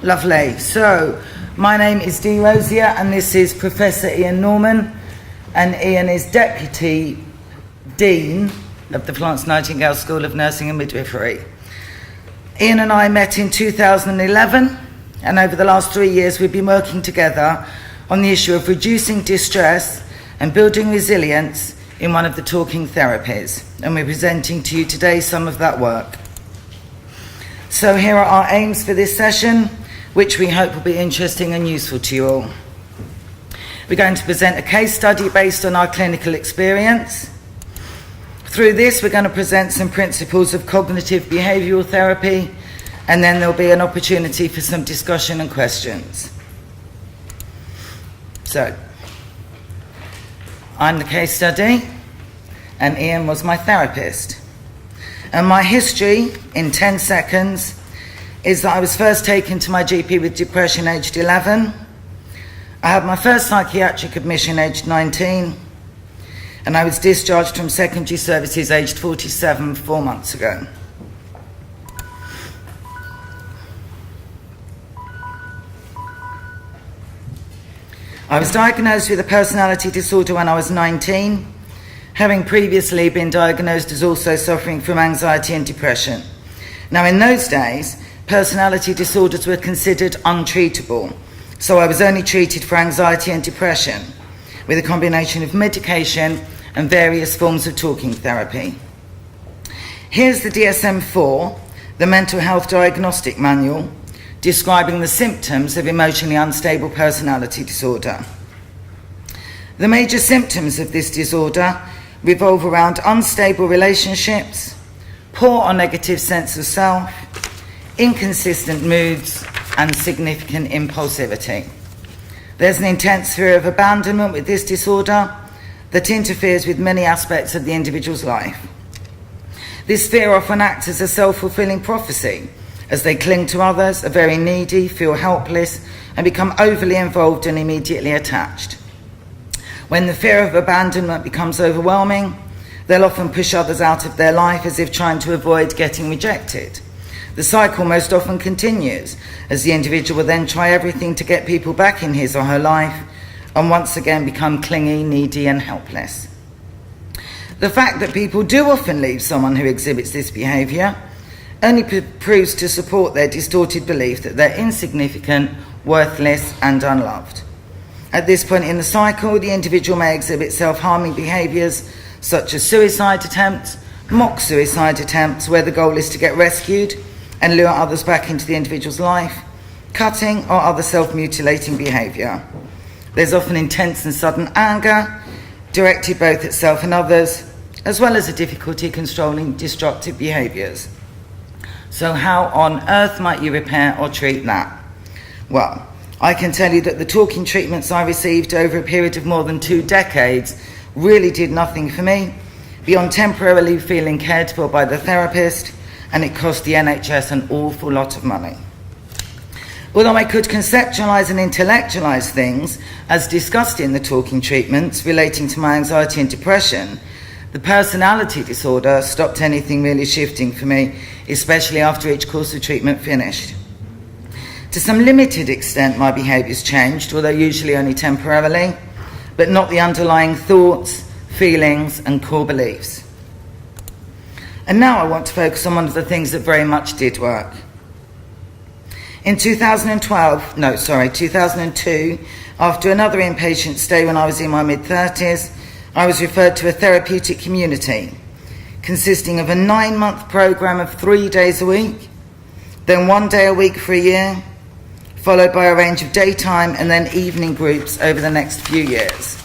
Lovely. So, my name is D Rosier, and this is Professor Ian Norman, and Ian is Deputy Dean of the Florence Nightingale School of Nursing and Midwifery. Ian and I met in 2011, and over the last 3 years we've been working together on the issue of reducing distress and building resilience in one of the talking therapies, and we're presenting to you today some of that work. So here are our aims for this session, which we hope will be interesting and useful to you all. We're going to present a case study based on our clinical experience. Through this, we're going to present some principles of cognitive behavioural therapy, and then there'll be an opportunity for some discussion and questions. So, I'm the case study, and Ian was my therapist. And my history, in 10 seconds, is that I was first taken to my GP with depression aged 11. I had my first psychiatric admission aged 19, and I was discharged from secondary services aged 47 4 months ago. I was diagnosed with a personality disorder when I was 19, having previously been diagnosed as also suffering from anxiety and depression. Now, in those days, personality disorders were considered untreatable, so I was only treated for anxiety and depression with a combination of medication and various forms of talking therapy. Here's the DSM-4, the Mental Health Diagnostic Manual, describing the symptoms of emotionally unstable personality disorder. The major symptoms of this disorder revolve around unstable relationships, poor or negative sense of self, inconsistent moods, and significant impulsivity. There's an intense fear of abandonment with this disorder that interferes with many aspects of the individual's life. This fear often acts as a self-fulfilling prophecy, as they cling to others, are very needy, feel helpless, and become overly involved and immediately attached. When the fear of abandonment becomes overwhelming, they'll often push others out of their life as if trying to avoid getting rejected. The cycle most often continues, as the individual will then try everything to get people back in his or her life, and once again become clingy, needy, and helpless. The fact that people do often leave someone who exhibits this behaviour only proves to support their distorted belief that they're insignificant, worthless, and unloved. At this point in the cycle, the individual may exhibit self-harming behaviours such as suicide attempts, mock suicide attempts where the goal is to get rescued and lure others back into the individual's life, cutting or other self-mutilating behaviour. There's often intense and sudden anger, directed both at self and others, as well as a difficulty controlling destructive behaviours. So how on earth might you repair or treat that? Well, I can tell you that the talking treatments I received over a period of more than 2 decades really did nothing for me, beyond temporarily feeling cared for by the therapist, and it cost the NHS an awful lot of money. Although I could conceptualise and intellectualise things, as discussed in the talking treatments relating to my anxiety and depression, the personality disorder stopped anything really shifting for me, especially after each course of treatment finished. To some limited extent, my behaviours changed, although usually only temporarily, but not the underlying thoughts, feelings, and core beliefs. And now I want to focus on one of the things that very much did work. In 2002, after another inpatient stay when I was in my mid-30s, I was referred to a therapeutic community consisting of a 9-month programme of 3 days a week, then 1 day a week for a year, followed by a range of daytime and then evening groups over the next few years.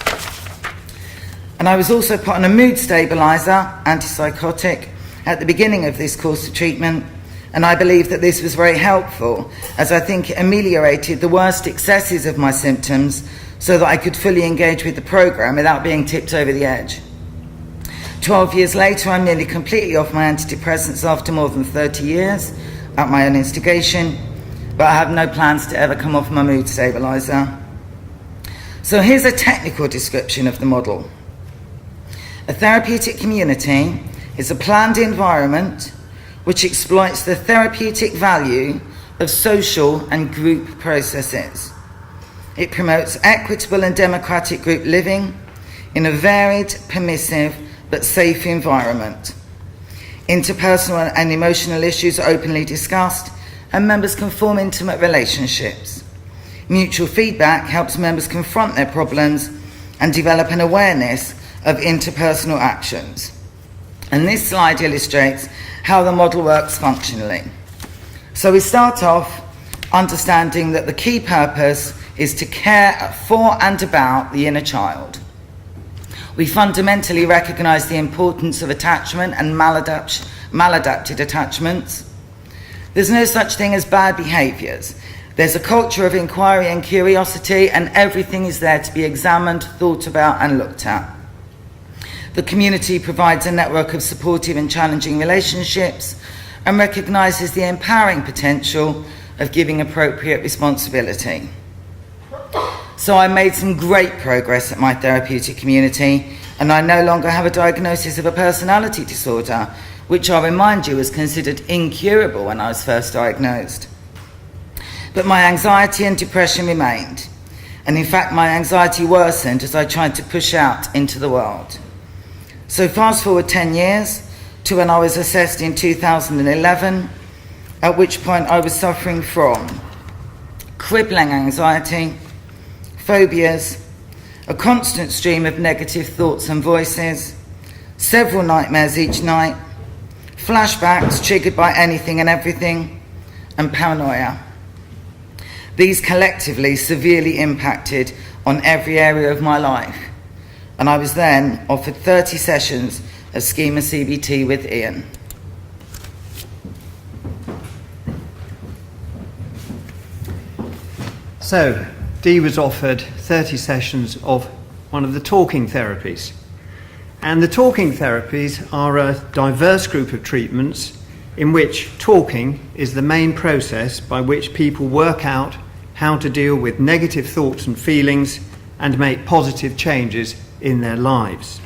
And I was also put on a mood stabiliser, antipsychotic, at the beginning of this course of treatment, and I believe that this was very helpful, as I think it ameliorated the worst excesses of my symptoms so that I could fully engage with the programme without being tipped over the edge. 12 years later, I'm nearly completely off my antidepressants after more than 30 years, at my own instigation, but I have no plans to ever come off my mood stabiliser. So here's a technical description of the model. A therapeutic community is a planned environment which exploits the therapeutic value of social and group processes. It promotes equitable and democratic group living in a varied, permissive, but safe environment. Interpersonal and emotional issues are openly discussed, and members can form intimate relationships. Mutual feedback helps members confront their problems and develop an awareness of interpersonal actions. And this slide illustrates how the model works functionally. So we start off understanding that the key purpose is to care for and about the inner child. We fundamentally recognise the importance of attachment and maladapted attachments. There's no such thing as bad behaviours. There's a culture of inquiry and curiosity, and everything is there to be examined, thought about and looked at. The community provides a network of supportive and challenging relationships and recognises the empowering potential of giving appropriate responsibility. So I made some great progress at my therapeutic community, and I no longer have a diagnosis of a personality disorder, which I remind you was considered incurable when I was first diagnosed. But my anxiety and depression remained, and in fact my anxiety worsened as I tried to push out into the world. So fast forward 10 years to when I was assessed in 2011, at which point I was suffering from crippling anxiety, phobias, a constant stream of negative thoughts and voices, several nightmares each night, flashbacks triggered by anything and everything, and paranoia. These collectively severely impacted on every area of my life, and I was then offered 30 sessions of schema CBT with Ian. So, Dee was offered 30 sessions of one of the talking therapies. And the talking therapies are a diverse group of treatments in which talking is the main process by which people work out how to deal with negative thoughts and feelings and make positive changes in their lives.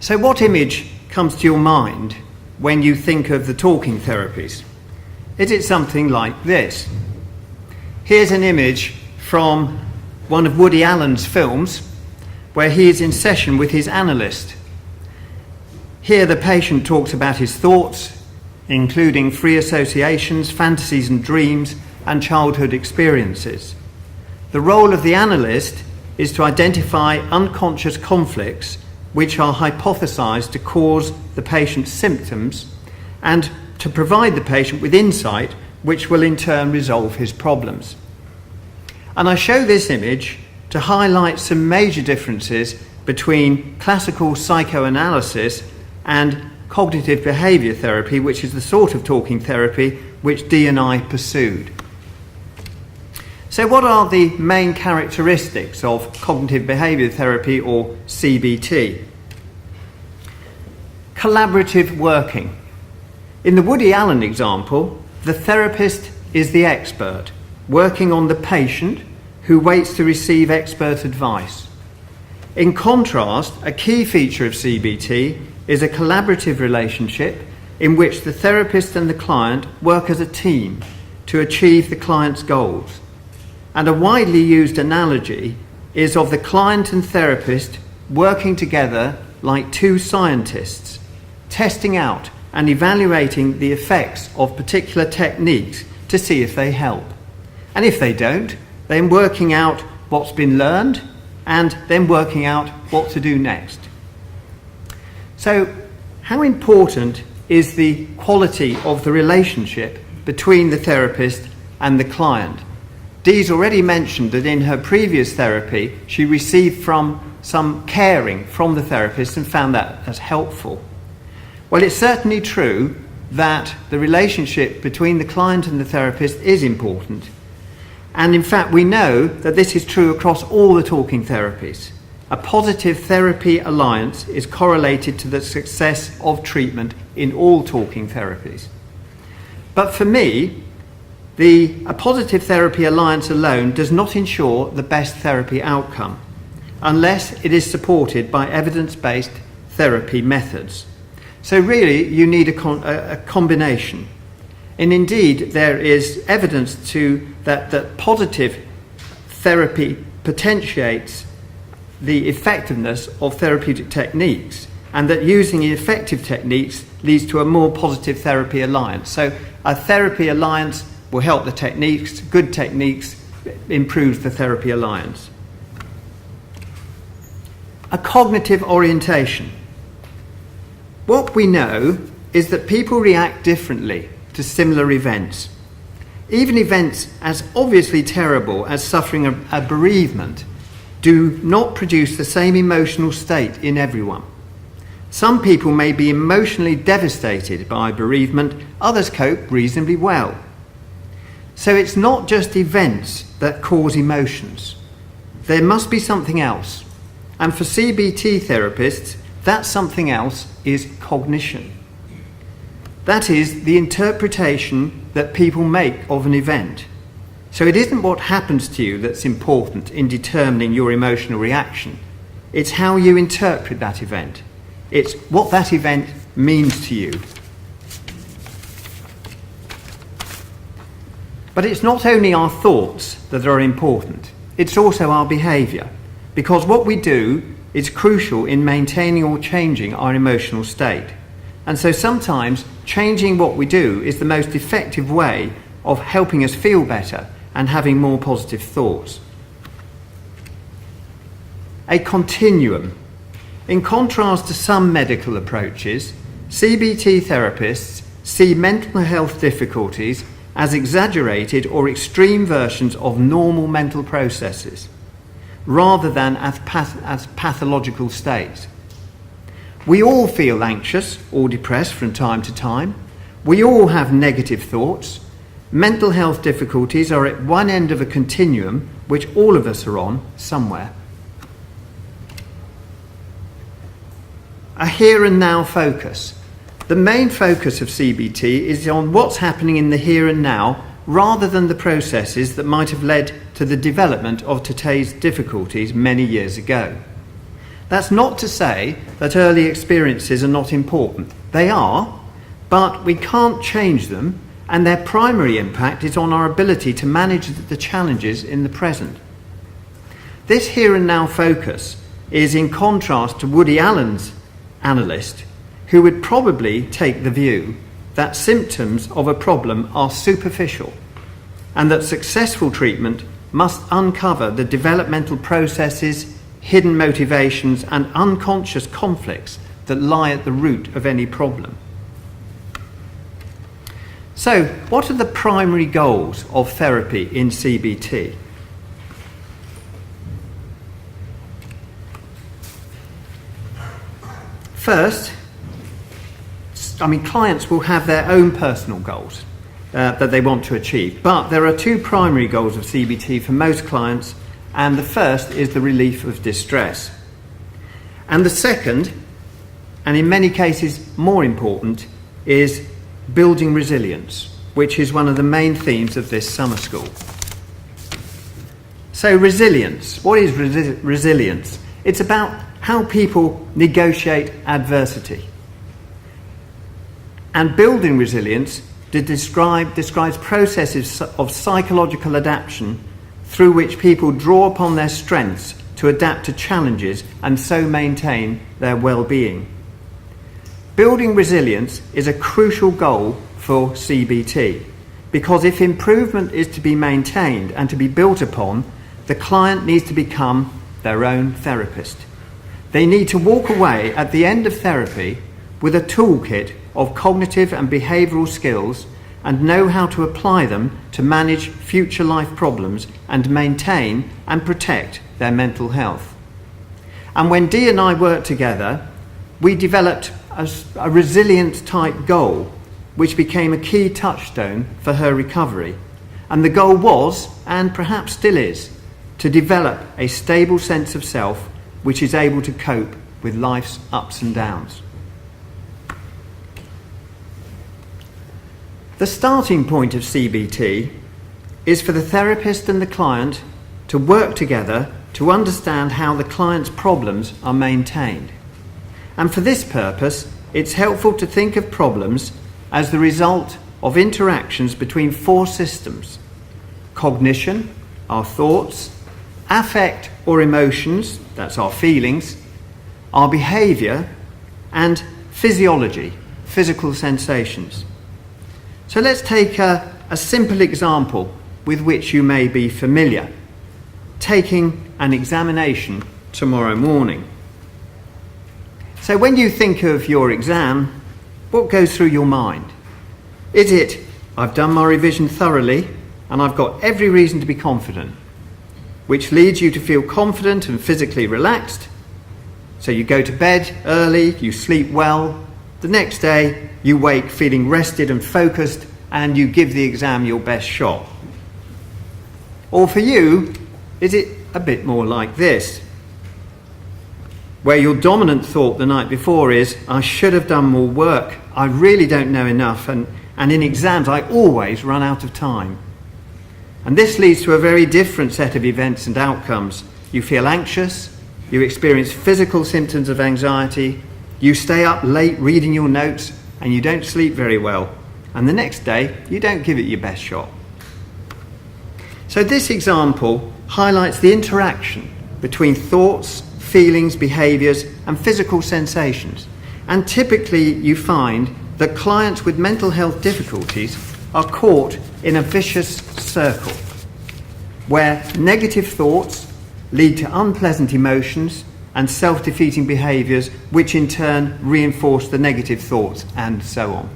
So what image comes to your mind when you think of the talking therapies? Is it something like this? Here's an image from one of Woody Allen's films where he is in session with his analyst. Here the patient talks about his thoughts, including free associations, fantasies and dreams, and childhood experiences. The role of the analyst is to identify unconscious conflicts which are hypothesized to cause the patient's symptoms and to provide the patient with insight which will in turn resolve his problems. And I show this image to highlight some major differences between classical psychoanalysis and cognitive behaviour therapy, which is the sort of talking therapy which Dee and I pursued. So what are the main characteristics of cognitive behaviour therapy, or CBT? Collaborative working. In the Woody Allen example, the therapist is the expert, working on the patient who waits to receive expert advice. In contrast, a key feature of CBT is a collaborative relationship in which the therapist and the client work as a team to achieve the client's goals. And a widely used analogy is of the client and therapist working together like two scientists, testing out and evaluating the effects of particular techniques to see if they help. And if they don't, then working out what's been learned and then working out what to do next. So, how important is the quality of the relationship between the therapist and the client? Dee's already mentioned that in her previous therapy, she received some caring from the therapist and found that as helpful. Well, it's certainly true that the relationship between the client and the therapist is important. And in fact, we know that this is true across all the talking therapies. A positive therapy alliance is correlated to the success of treatment in all talking therapies. But for me, a positive therapy alliance alone does not ensure the best therapy outcome unless it is supported by evidence-based therapy methods. So really, you need a combination. And indeed, there is evidence that positive therapy potentiates the effectiveness of therapeutic techniques, and that using effective techniques leads to a more positive therapy alliance. So a therapy alliance will help the techniques, good techniques improves the therapy alliance. A cognitive orientation. What we know is that people react differently to similar events. Even events as obviously terrible as suffering a bereavement do not produce the same emotional state in everyone. Some people may be emotionally devastated by bereavement, others cope reasonably well. So it's not just events that cause emotions. There must be something else. And for CBT therapists, that something else is cognition. That is the interpretation that people make of an event. So it isn't what happens to you that's important in determining your emotional reaction. It's how you interpret that event. It's what that event means to you. But it's not only our thoughts that are important, it's also our behaviour, because what we do is crucial in maintaining or changing our emotional state. And so sometimes changing what we do is the most effective way of helping us feel better and having more positive thoughts. A continuum. In contrast to some medical approaches, CBT therapists see mental health difficulties as exaggerated or extreme versions of normal mental processes, rather than as pathological states. We all feel anxious or depressed from time to time. We all have negative thoughts. Mental health difficulties are at one end of a continuum which all of us are on somewhere. A here and now focus. The main focus of CBT is on what's happening in the here and now, rather than the processes that might have led to the development of today's difficulties many years ago. That's not to say that early experiences are not important. They are, but we can't change them, and their primary impact is on our ability to manage the challenges in the present. This here and now focus is in contrast to Woody Allen's analyst, who would probably take the view that symptoms of a problem are superficial and that successful treatment must uncover the developmental processes, hidden motivations and unconscious conflicts that lie at the root of any problem. So, what are the primary goals of therapy in CBT? First, clients will have their own personal goals that they want to achieve, but there are two primary goals of CBT for most clients, and the first is the relief of distress. And the second, and in many cases more important, is building resilience, which is one of the main themes of this summer school. So resilience, what is resilience? It's about how people negotiate adversity. And building resilience describes processes of psychological adaptation through which people draw upon their strengths to adapt to challenges and so maintain their well-being. Building resilience is a crucial goal for CBT, because if improvement is to be maintained and to be built upon, the client needs to become their own therapist. They need to walk away at the end of therapy with a toolkit of cognitive and behavioural skills and know how to apply them to manage future life problems and maintain and protect their mental health. And when Dee and I worked together, we developed a resilient type goal which became a key touchstone for her recovery. And the goal was, and perhaps still is, to develop a stable sense of self which is able to cope with life's ups and downs. The starting point of CBT is for the therapist and the client to work together to understand how the client's problems are maintained. And for this purpose, it's helpful to think of problems as the result of interactions between four systems: cognition, our thoughts; affect or emotions, that's our feelings; our behaviour; and physiology, physical sensations. So let's take a simple example with which you may be familiar: taking an examination tomorrow morning. So when you think of your exam, what goes through your mind? Is it, I've done my revision thoroughly and I've got every reason to be confident, which leads you to feel confident and physically relaxed? So you go to bed early, you sleep well, the next day you wake feeling rested and focused, and you give the exam your best shot. Or for you, is it a bit more like this, where your dominant thought the night before is, I should have done more work, I really don't know enough, and in exams I always run out of time. And this leads to a very different set of events and outcomes. You feel anxious, you experience physical symptoms of anxiety, you stay up late reading your notes, and you don't sleep very well. And the next day, you don't give it your best shot. So this example highlights the interaction between thoughts, feelings, behaviours, and physical sensations. And typically you find that clients with mental health difficulties are caught in a vicious circle, where negative thoughts lead to unpleasant emotions and self-defeating behaviours, which in turn reinforce the negative thoughts, and so on.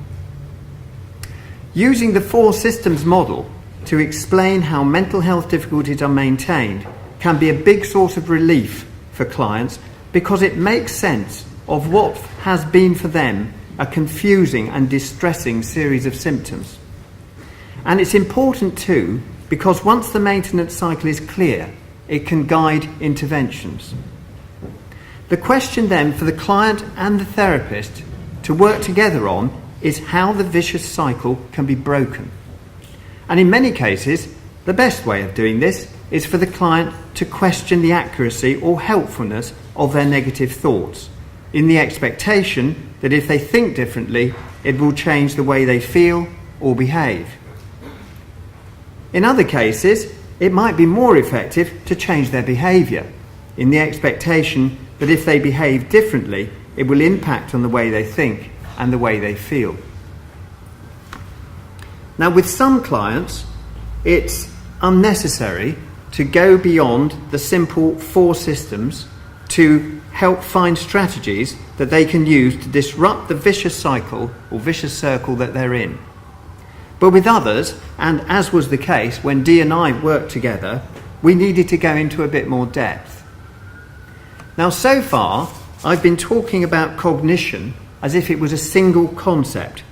Using the four systems model to explain how mental health difficulties are maintained can be a big source of relief for clients, because it makes sense of what has been for them a confusing and distressing series of symptoms. And it's important too, because once the maintenance cycle is clear, it can guide interventions. The question then for the client and the therapist to work together on is how the vicious cycle can be broken. And in many cases, the best way of doing this is for the client to question the accuracy or helpfulness of their negative thoughts, in the expectation that if they think differently, it will change the way they feel or behave. In other cases, it might be more effective to change their behaviour, in the expectation that if they behave differently, it will impact on the way they think and the way they feel. Now, with some clients, it's unnecessary to go beyond the simple four systems to help find strategies that they can use to disrupt the vicious cycle or vicious circle that they're in. But with others, and as was the case when Dee and I worked together, we needed to go into a bit more depth. Now, so far, I've been talking about cognition as if it was a single concept.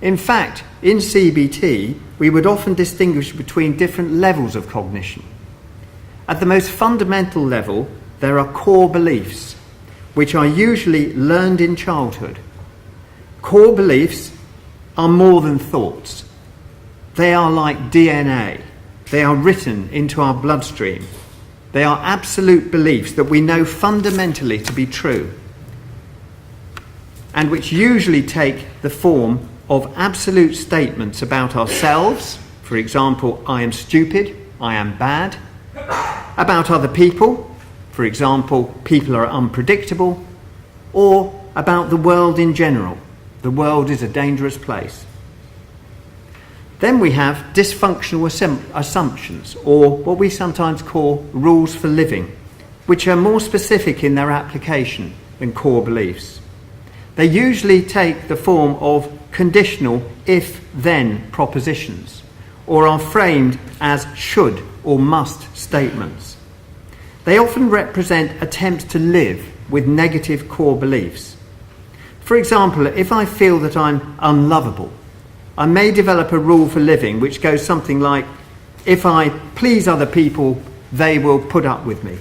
In fact, in CBT, we would often distinguish between different levels of cognition. At the most fundamental level, there are core beliefs, which are usually learned in childhood. Core beliefs are more than thoughts. They are like DNA. They are written into our bloodstream. They are absolute beliefs that we know fundamentally to be true, and which usually take the form of absolute statements about ourselves. For example, I am stupid, I am bad. About other people, for example, people are unpredictable. Or about the world in general, the world is a dangerous place. Then we have dysfunctional assumptions, or what we sometimes call rules for living, which are more specific in their application than core beliefs. They usually take the form of conditional if-then propositions, or are framed as should or must statements. They often represent attempts to live with negative core beliefs. For example, if I feel that I'm unlovable, I may develop a rule for living which goes something like, if I please other people, they will put up with me.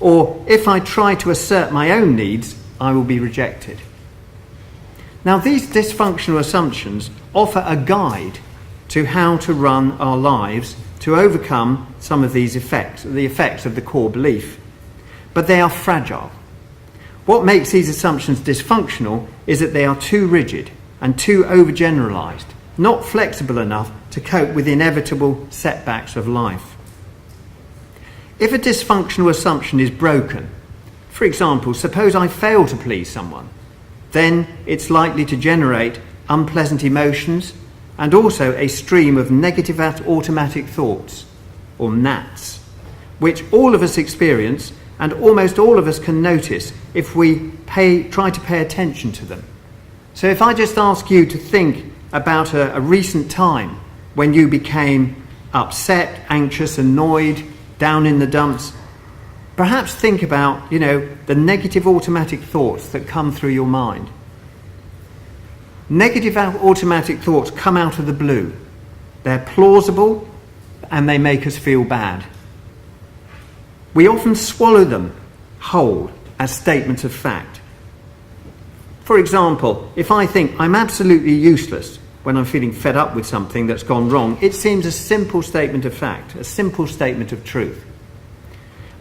Or if I try to assert my own needs, I will be rejected. Now, these dysfunctional assumptions offer a guide to how to run our lives to overcome some of these effects, the effects of the core belief. But they are fragile. What makes these assumptions dysfunctional is that they are too rigid and too overgeneralized, not flexible enough to cope with inevitable setbacks of life. If a dysfunctional assumption is broken, for example, suppose I fail to please someone, then it's likely to generate unpleasant emotions and also a stream of negative automatic thoughts, or NATs, which all of us experience and almost all of us can notice if we try to pay attention to them. So if I just ask you to think about a recent time when you became upset, anxious, annoyed, down in the dumps, perhaps think about, the negative automatic thoughts that come through your mind. Negative automatic thoughts come out of the blue. They're plausible and they make us feel bad. We often swallow them whole as statements of fact. For example, if I think I'm absolutely useless when I'm feeling fed up with something that's gone wrong, it seems a simple statement of fact, a simple statement of truth.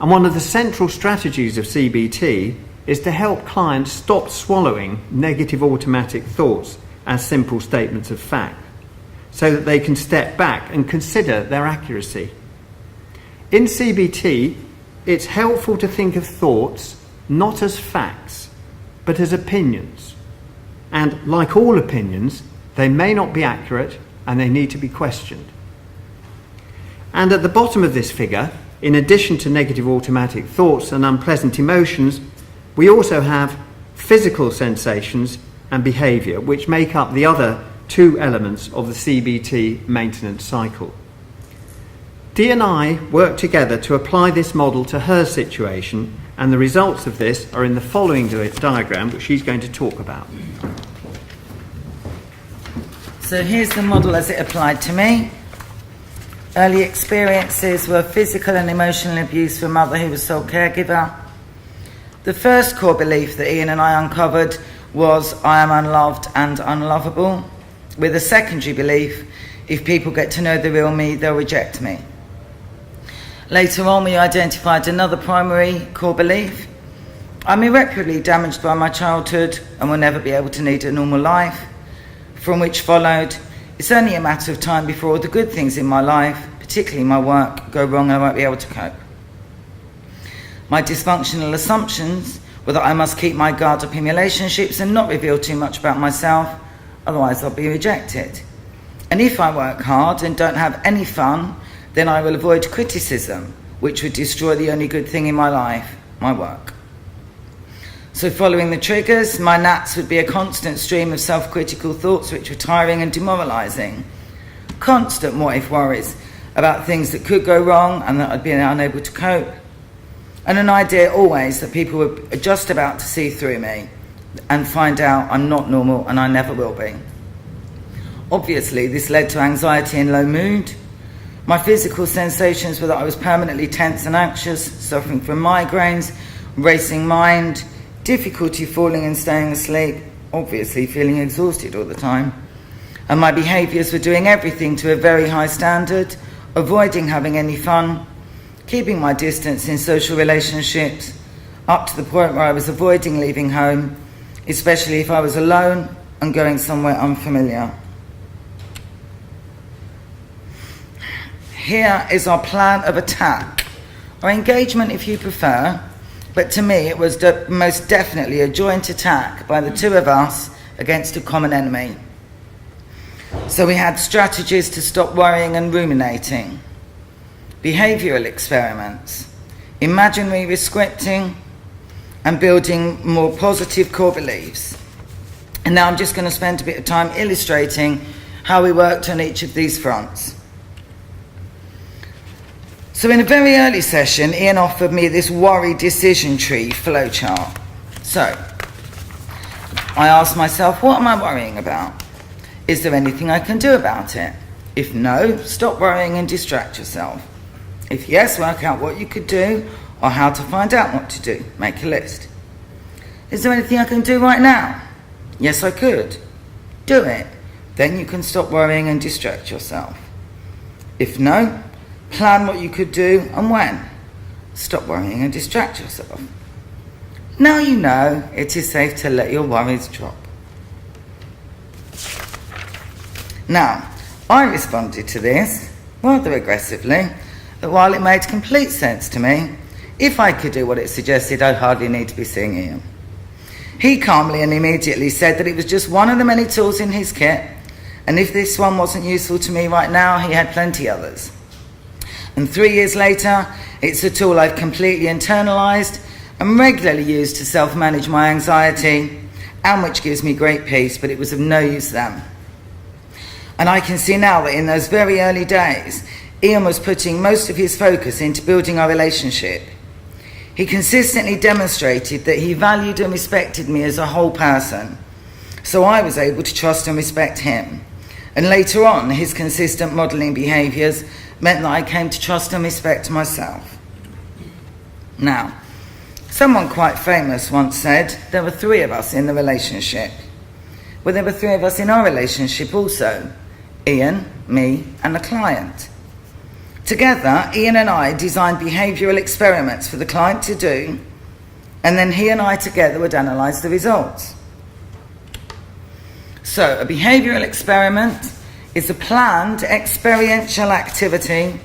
And one of the central strategies of CBT is to help clients stop swallowing negative automatic thoughts as simple statements of fact, so that they can step back and consider their accuracy. In CBT, it's helpful to think of thoughts not as facts, but as opinions. And like all opinions, they may not be accurate and they need to be questioned. And at the bottom of this figure, in addition to negative automatic thoughts and unpleasant emotions, we also have physical sensations and behaviour, which make up the other two elements of the CBT maintenance cycle. Dee and I worked together to apply this model to her situation, and the results of this are in the following diagram, which she's going to talk about. So here's the model as it applied to me. Early experiences were physical and emotional abuse from a mother who was sole caregiver. The first core belief that Ian and I uncovered was I am unloved and unlovable, with a secondary belief, if people get to know the real me, they'll reject me. Later on, we identified another primary core belief. I'm irreparably damaged by my childhood and will never be able to lead a normal life, from which followed, it's only a matter of time before all the good things in my life, particularly my work, go wrong and I won't be able to cope. My dysfunctional assumptions were that I must keep my guard up in relationships and not reveal too much about myself, otherwise I'll be rejected. And if I work hard and don't have any fun, then I will avoid criticism, which would destroy the only good thing in my life, my work. So following the triggers, my NATs would be a constant stream of self-critical thoughts which were tiring and demoralising. Constant what-if worries about things that could go wrong and that I'd be unable to cope. And an idea always that people were just about to see through me and find out I'm not normal and I never will be. Obviously, this led to anxiety and low mood. My physical sensations were that I was permanently tense and anxious, suffering from migraines, racing mind, difficulty falling and staying asleep, obviously feeling exhausted all the time. And my behaviours were doing everything to a very high standard, avoiding having any fun, keeping my distance in social relationships, up to the point where I was avoiding leaving home, especially if I was alone and going somewhere unfamiliar. Here is our plan of attack, or engagement if you prefer, but to me it was most definitely a joint attack by the two of us against a common enemy. So we had strategies to stop worrying and ruminating, behavioural experiments, imaginary rescripting, and building more positive core beliefs. And now I'm just going to spend a bit of time illustrating how we worked on each of these fronts. So in a very early session, Ian offered me this worry decision tree flowchart. So I asked myself, what am I worrying about? Is there anything I can do about it? If no, stop worrying and distract yourself. If yes, work out what you could do or how to find out what to do. Make a list. Is there anything I can do right now? Yes, I could. Do it. Then you can stop worrying and distract yourself. If no, plan what you could do and when. Stop worrying and distract yourself. Now you know it is safe to let your worries drop. Now, I responded to this rather aggressively, that while it made complete sense to me, if I could do what it suggested, I'd hardly need to be seeing Ian. He calmly and immediately said that it was just one of the many tools in his kit, and if this one wasn't useful to me right now, he had plenty others. And 3 years later, it's a tool I've completely internalised and regularly use to self-manage my anxiety, and which gives me great peace, but it was of no use then. And I can see now that in those very early days, Ian was putting most of his focus into building our relationship. He consistently demonstrated that he valued and respected me as a whole person, so I was able to trust and respect him. And later on, his consistent modelling behaviours meant that I came to trust and respect myself. Now, someone quite famous once said, there were 3 of us in the relationship. Well, there were 3 of us in our relationship also. Ian, me, and the client. Together, Ian and I designed behavioural experiments for the client to do, and then he and I together would analyse the results. So, a behavioural experiment is a planned experiential activity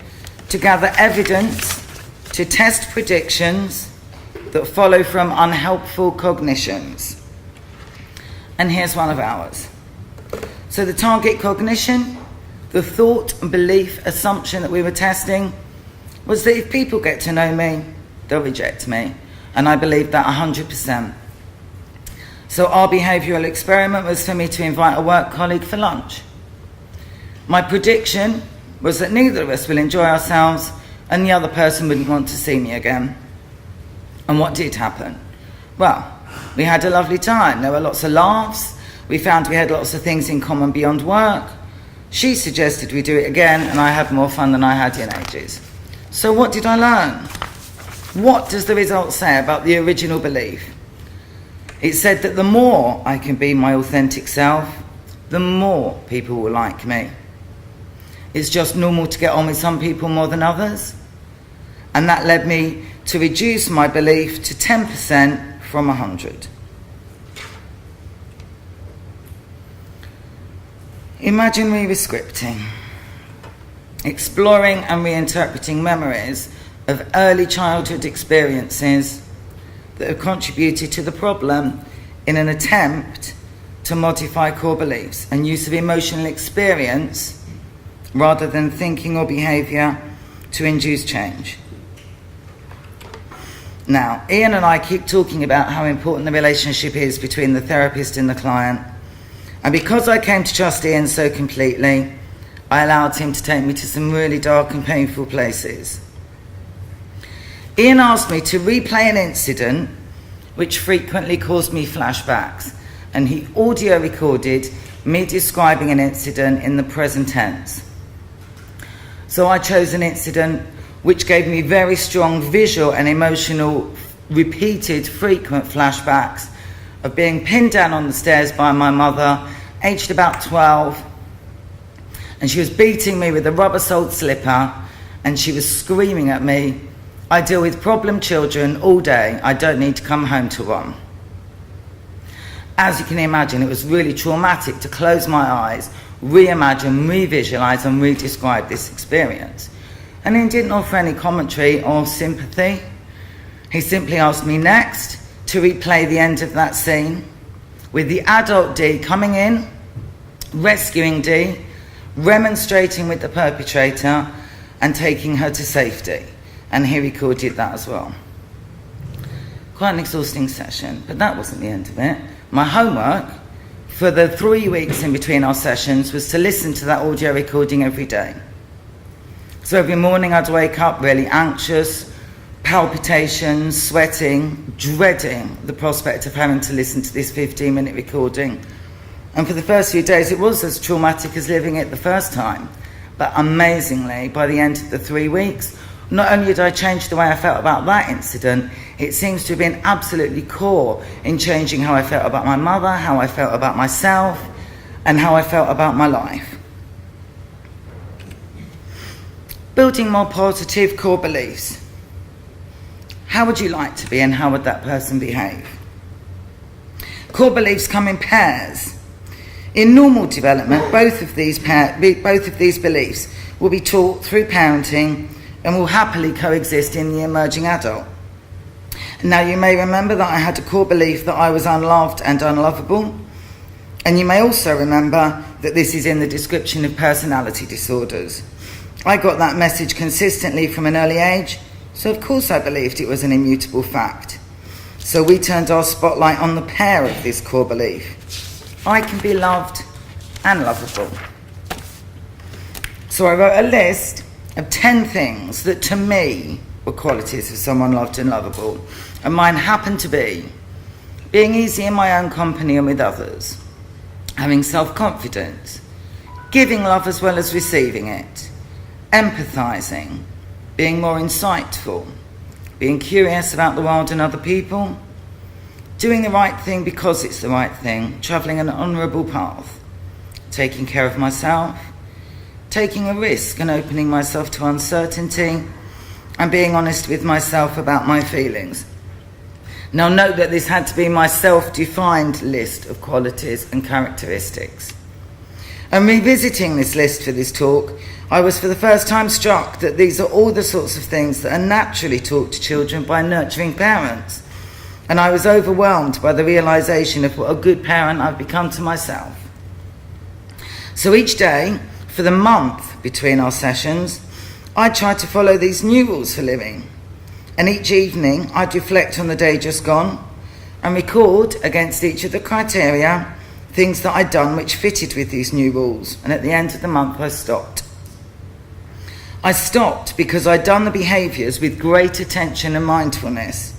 to gather evidence to test predictions that follow from unhelpful cognitions. And here's one of ours. So the target cognition, the thought and belief assumption that we were testing, was that if people get to know me, they'll reject me. And I believed that 100%. So our behavioural experiment was for me to invite a work colleague for lunch. My prediction was that neither of us will enjoy ourselves and the other person wouldn't want to see me again. And what did happen? Well, we had a lovely time. There were lots of laughs. We found we had lots of things in common beyond work. She suggested we do it again, and I had more fun than I had in ages. So what did I learn? What does the result say about the original belief? It said that the more I can be my authentic self, the more people will like me. It's just normal to get on with some people more than others. And that led me to reduce my belief to 10% from 100. Imagine re-scripting, exploring and reinterpreting memories of early childhood experiences that have contributed to the problem in an attempt to modify core beliefs and use of emotional experience rather than thinking or behaviour to induce change. Now, Ian and I keep talking about how important the relationship is between the therapist and the client. And because I came to trust Ian so completely, I allowed him to take me to some really dark and painful places. Ian asked me to replay an incident which frequently caused me flashbacks, and he audio recorded me describing an incident in the present tense. So I chose an incident which gave me very strong visual and emotional, repeated, frequent flashbacks of being pinned down on the stairs by my mother, aged about 12, and she was beating me with a rubber-soled slipper, and she was screaming at me, "I deal with problem children all day, I don't need to come home to one." As you can imagine, it was really traumatic to close my eyes, reimagine, revisualise and re-describe this experience. And he didn't offer any commentary or sympathy. He simply asked me next to replay the end of that scene with the adult D coming in, rescuing D, remonstrating with the perpetrator and taking her to safety. And he recorded that as well. Quite an exhausting session, but that wasn't the end of it. My homework for the 3 weeks in between our sessions was to listen to that audio recording every day. So every morning I'd wake up really anxious, palpitations, sweating, dreading the prospect of having to listen to this 15-minute recording. And for the first few days it was as traumatic as living it the first time. But amazingly, by the end of the 3 weeks, not only did I change the way I felt about that incident, it seems to have been absolutely core in changing how I felt about my mother, how I felt about myself, and how I felt about my life. Building more positive core beliefs. How would you like to be and how would that person behave? Core beliefs come in pairs. In normal development, both of these beliefs will be taught through parenting and will happily coexist in the emerging adult. Now, you may remember that I had a core belief that I was unloved and unlovable, and you may also remember that this is in the description of personality disorders. I got that message consistently from an early age, so of course I believed it was an immutable fact. So we turned our spotlight on the pair of this core belief. I can be loved and lovable. So I wrote a list of 10 things that to me were qualities of someone loved and lovable, and mine happened to be being easy in my own company and with others, having self-confidence, giving love as well as receiving it, empathizing, being more insightful, being curious about the world and other people, doing the right thing because it's the right thing, travelling an honourable path, taking care of myself, taking a risk and opening myself to uncertainty, and being honest with myself about my feelings. Now note that this had to be my self-defined list of qualities and characteristics. And revisiting this list for this talk, I was for the first time struck that these are all the sorts of things that are naturally taught to children by nurturing parents. And I was overwhelmed by the realisation of what a good parent I've become to myself. So each day, for the month between our sessions, I tried to follow these new rules for living. And each evening, I'd reflect on the day just gone and record against each of the criteria things that I'd done which fitted with these new rules. And at the end of the month, I stopped. I stopped because I'd done the behaviours with great attention and mindfulness.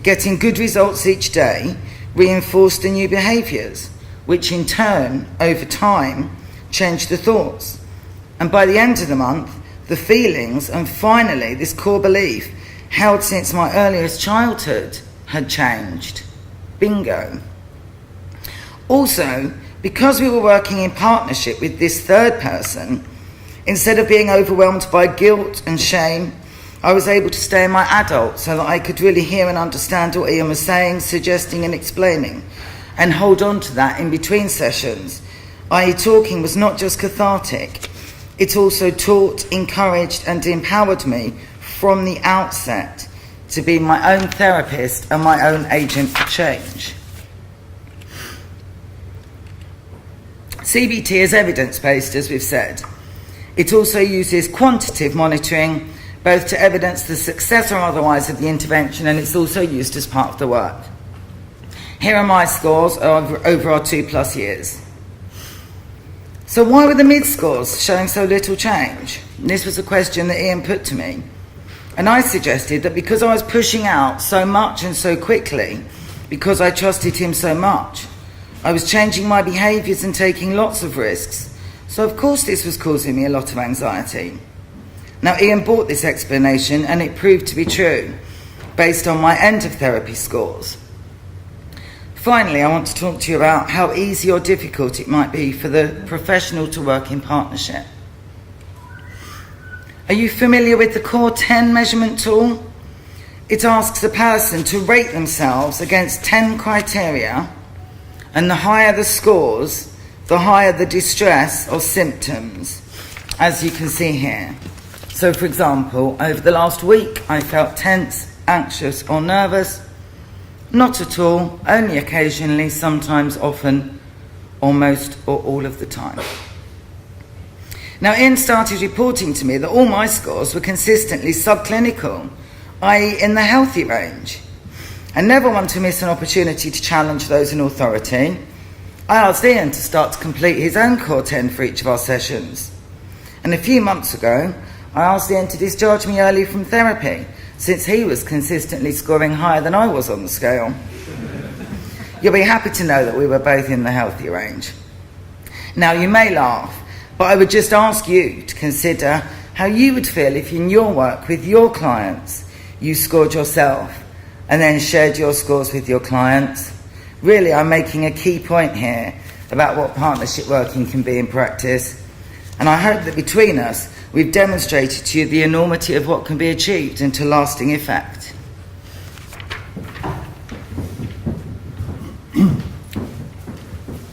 Getting good results each day reinforced the new behaviours, which in turn, over time, changed the thoughts. And by the end of the month, the feelings, and finally this core belief, held since my earliest childhood, had changed. Bingo. Also, because we were working in partnership with this third person, instead of being overwhelmed by guilt and shame, I was able to stay in my adult so that I could really hear and understand what Ian was saying, suggesting and explaining, and hold on to that in between sessions. i.e. talking was not just cathartic, it also taught, encouraged and empowered me from the outset to be my own therapist and my own agent for change. CBT is evidence-based, as we've said. It also uses quantitative monitoring, both to evidence the success or otherwise of the intervention, and it's also used as part of the work. Here are my scores over our 2+ years. So why were the mid-scores showing so little change? This was a question that Ian put to me. And I suggested that because I was pushing out so much and so quickly, because I trusted him so much, I was changing my behaviours and taking lots of risks. So of course this was causing me a lot of anxiety. Now Ian bought this explanation and it proved to be true, based on my end of therapy scores. Finally, I want to talk to you about how easy or difficult it might be for the professional to work in partnership. Are you familiar with the Core 10 measurement tool? It asks a person to rate themselves against 10 criteria, and the higher the scores, the higher the distress or symptoms, as you can see here. So for example, over the last week I felt tense, anxious or nervous. Not at all, only occasionally, sometimes, often, or most or all of the time. Now Ian started reporting to me that all my scores were consistently subclinical, i.e. in the healthy range. I never want to miss an opportunity to challenge those in authority. I asked Ian to start to complete his own Core 10 for each of our sessions. And a few months ago, I asked Ian to discharge me early from therapy, since he was consistently scoring higher than I was on the scale. You'll be happy to know that we were both in the healthy range. Now you may laugh, but I would just ask you to consider how you would feel if in your work with your clients you scored yourself and then shared your scores with your clients. Really, I'm making a key point here about what partnership working can be in practice, and I hope that between us we've demonstrated to you the enormity of what can be achieved and to lasting effect.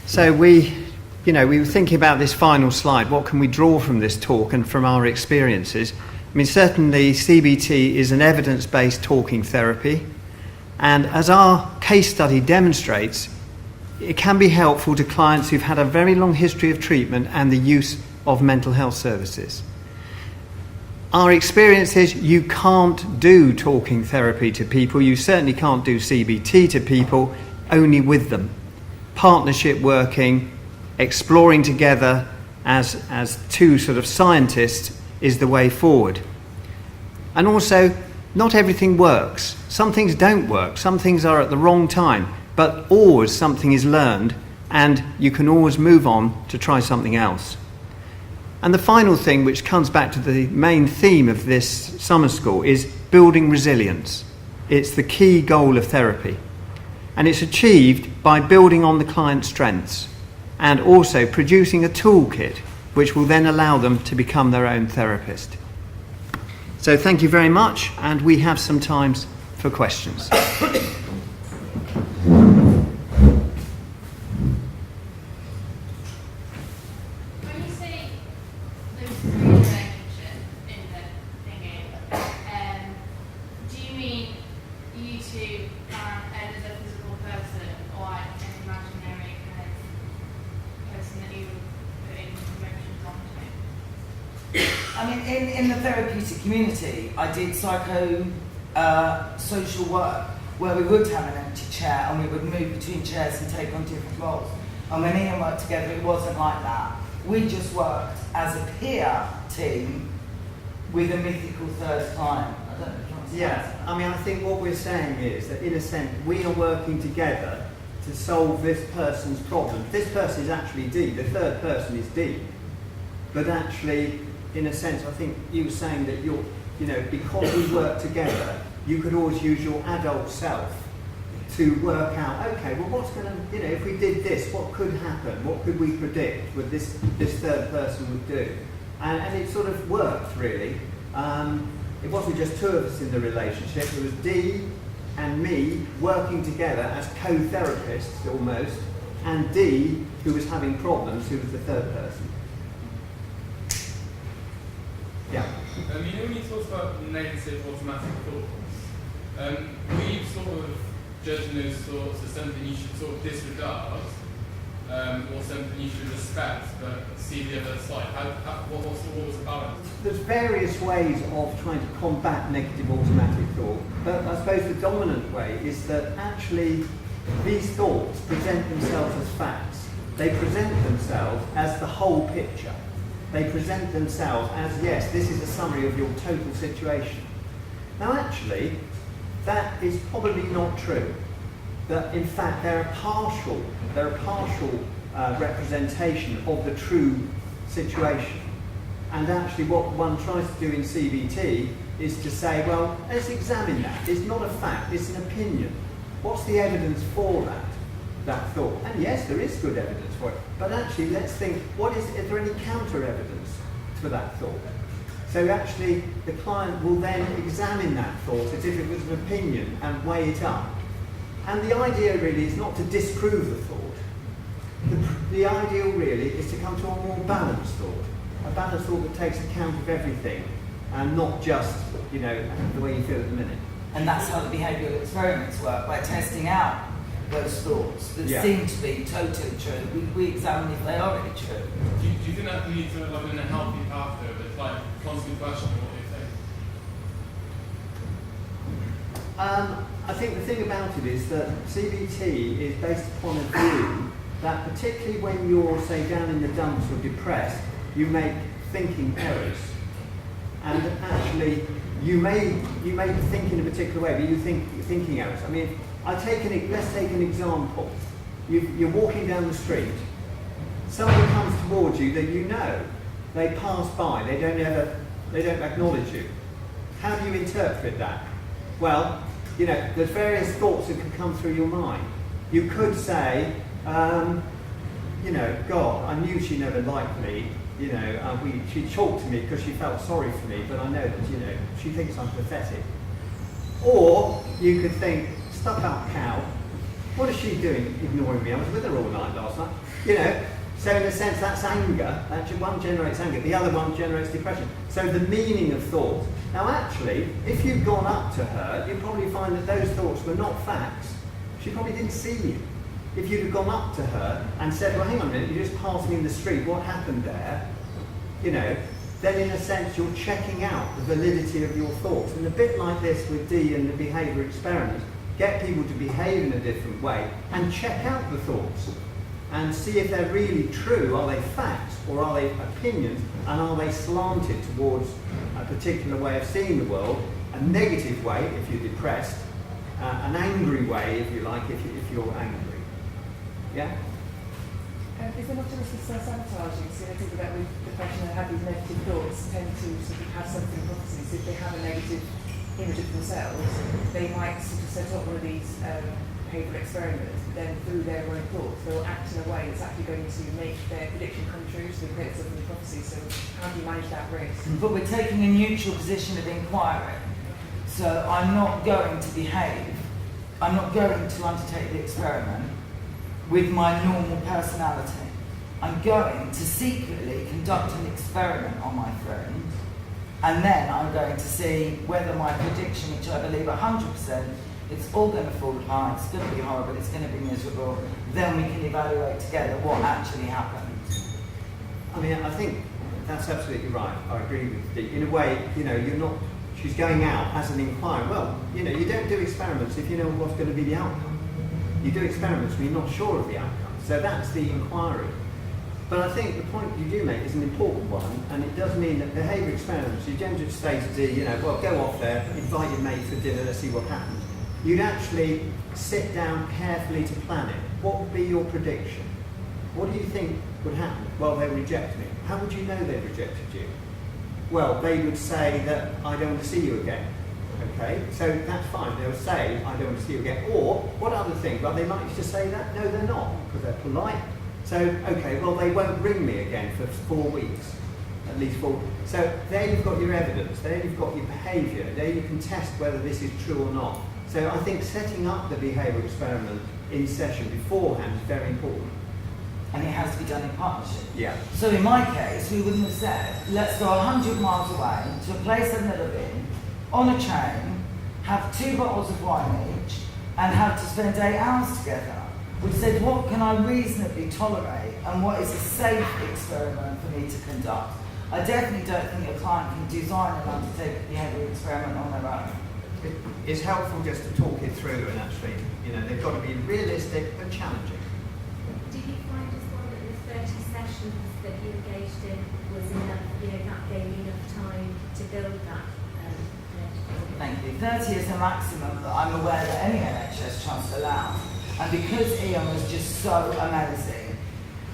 So we you know, we were thinking about this final slide. What can we draw from this talk and from our experiences? I mean, certainly CBT is an evidence-based talking therapy, and as our case study demonstrates, it can be helpful to clients who've had a very long history of treatment and the use of mental health services. Our experience is you can't do talking therapy to people, you certainly can't do CBT to people, only with them. Partnership working, exploring together as two sort of scientists is the way forward. And also, not everything works. Some things don't work, some things are at the wrong time, but always something is learned and you can always move on to try something else. And the final thing, which comes back to the main theme of this summer school, is building resilience. It's the key goal of therapy. And it's achieved by building on the client's strengths and also producing a toolkit which will then allow them to become their own therapist. So thank you very much, and we have some time for questions. In the therapeutic community, I did social work where we would have an empty chair and we would move between chairs and take on different roles. And when Ian worked together, it wasn't like that. We just worked as a peer team with a mythical third client. I don't know if you want to say that. I mean, I think what we're saying is that in a sense, we are working together to solve this person's problem. This person is actually D, the third person is D. But actually, in a sense, I think you were saying that because we work together, you could always use your adult self to work out, okay, well, what's going to, if we did this, what could happen? What could we predict what this third person would do? And it sort of worked, really. It wasn't just two of us in the relationship, it was D and me working together as co-therapists, almost, and D, who was having problems, who was the third person. Yeah. When you talk about negative automatic thoughts, we've sort of judged those thoughts as something you should sort of disregard, or something you should respect, but see the other side. What was the balance? There's various ways of trying to combat negative automatic thought, but I suppose the dominant way is that actually these thoughts present themselves as facts. They present themselves as the whole picture. They present themselves as, yes, this is a summary of your total situation. Now actually, that is probably not true. That in fact they're a partial representation of the true situation. And actually what one tries to do in CBT is to say, well, let's examine that. It's not a fact, it's an opinion. What's the evidence for that thought? And yes, there is good evidence for it, but actually let's think, is there any counter evidence for that thought? So actually the client will then examine that thought as if it was an opinion and weigh it up. And the idea really is not to disprove the thought. The ideal really is to come to a more balanced thought, a balanced thought that takes account of everything and not just, the way you feel at the minute. And that's how the behavioural experiments work, by testing out those thoughts that seem to be totally true. We examine if they are really true. Do you think that leads to in a healthy path though, that's like constant questioning what you think? I think the thing about it is that CBT is based upon a view that particularly when you're, say, down in the dumps or depressed, you make thinking errors. And actually, you may think in a particular way, but you think thinking errors. I mean, let's take an example. You're walking down the street. Somebody comes towards you that you know. They pass by. They don't acknowledge you. How do you interpret that? Well, there's various thoughts that can come through your mind. You could say, God, I knew she never liked me. She talked to me because she felt sorry for me, but I know that, she thinks I'm pathetic. Or you could think, stuck up cow, what is she doing ignoring me? I was with her all night last night. So in a sense, that's anger. Actually, one generates anger, the other one generates depression. So the meaning of thought. Now actually, if you'd gone up to her, you'd probably find that those thoughts were not facts. She probably didn't see you. If you'd have gone up to her and said, well, hang on a minute, you just passed me in the street, what happened there? You know, then in a sense you're checking out the validity of your thoughts. And a bit like this with D and the behaviour experiment, get people to behave in a different way and check out the thoughts and see if they're really true. Are they facts or are they opinions, and are they slanted towards a particular way of seeing the world, a negative way if you're depressed, an angry way if you like, if you're angry. Yeah? Is there not a risk of self-sabotaging? So I think about with depression and have these negative thoughts tend to sort of have something prophecies. If they have a negative image of themselves, they might sort of set up one of these behavioural experiments, but then through their own thoughts, they'll act in a way that's actually going to make their prediction come true, so they create something prophecy. So how do you manage that risk? But we're taking a neutral position of inquiry. So I'm not going to behave, I'm not going to undertake the experiment with my normal personality. I'm going to secretly conduct an experiment on my friend, and then I'm going to see whether my prediction, which I believe 100%, it's all going to fall apart, it's going to be horrible, it's going to be miserable, then we can evaluate together what actually happened. I mean, I think that's absolutely right. I agree with Dee. In a way, you know, you're not, she's going out as an inquiry. Well, you know, you don't do experiments if you know what's going to be the outcome. You do experiments when you're not sure of the outcome. So that's the inquiry. But I think the point you do make is an important one, and it does mean that behaviour experiments, you don't just say to D, you know, well, go off there, invite your mate for dinner, let's see what happens. You'd actually sit down carefully to plan it. What would be your prediction? What do you think would happen? Well, they'll reject me. How would you know they've rejected you? Well, they would say that I don't want to see you again. Okay, so that's fine. They'll say, I don't want to see you again. Or, what other thing? Well, they might just say that. No, they're not, because they're polite. So, okay, well, they won't ring me again for 4 weeks, at least 4. So there you've got your evidence. There you've got your behaviour. There you can test whether this is true or not. So I think setting up the behavioural experiment in session beforehand is very important. And it has to be done in partnership. Yeah. So in my case, we wouldn't have said, let's go 100 miles away to a place I've never been, on a train, have 2 bottles of wine each, and have to spend 8 hours together. We said, what can I reasonably tolerate, and what is a safe experiment for me to conduct? I definitely don't think a client can design and undertake a behavioural experiment on their own. It's helpful just to talk it through, and actually, you know, they've got to be realistic but challenging. Did you find as well that the 30 sessions that you engaged in was enough, you know, that gave you enough time to build that? Thank you. 30 is the maximum that I'm aware that any NHS trust allows. And because Ian was just so amazing,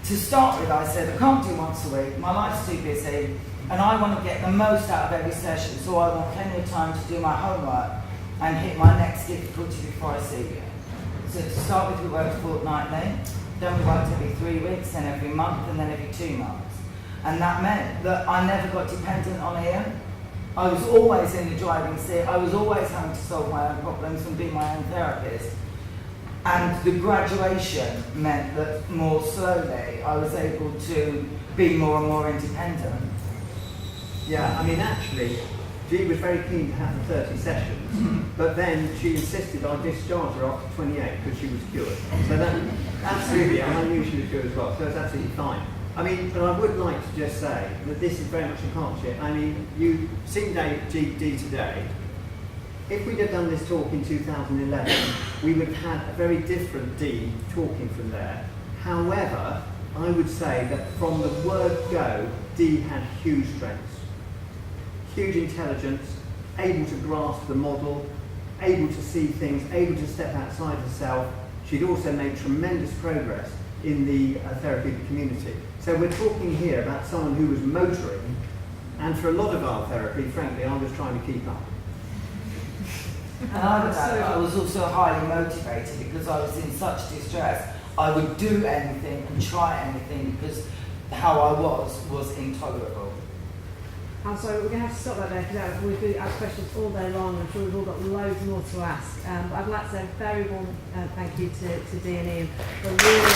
to start with I said, I can't do once a week, my life's too busy, and I want to get the most out of every session, so I want plenty of time to do my homework and hit my next difficulty before I see you. So to start with, we worked fortnightly, then we worked every 3 weeks, then every month, and then every 2 months. And that meant that I never got dependent on Ian. I was always in the driving seat, I was always having to solve my own problems and be my own therapist. And the graduation meant that more slowly I was able to be more and more independent. Yeah, I mean, actually, Dee was very keen to have the 30 sessions, but then she insisted I discharge her after 28 because she was cured. So that, absolutely, and I knew she was cured as well, so that's absolutely fine. I mean, but I would like to just say that this is very much a partnership. I mean, you've seen Dee today. If we'd have done this talk in 2011, we would have had a very different Dee talking from there. However, I would say that from the word go, Dee had huge strengths, huge intelligence, able to grasp the model, able to see things, able to step outside herself. She'd also made tremendous progress in the therapeutic community. So we're talking here about someone who was motoring, and for a lot of our therapy, frankly, I was trying to keep up. And I was also highly motivated because I was in such distress. I would do anything and try anything because how I was intolerable. I'm sorry, we're going to have to stop right there because we could ask questions all day long. I'm sure we've all got loads more to ask. But I'd like to say a very warm thank you to Dee and Ian for really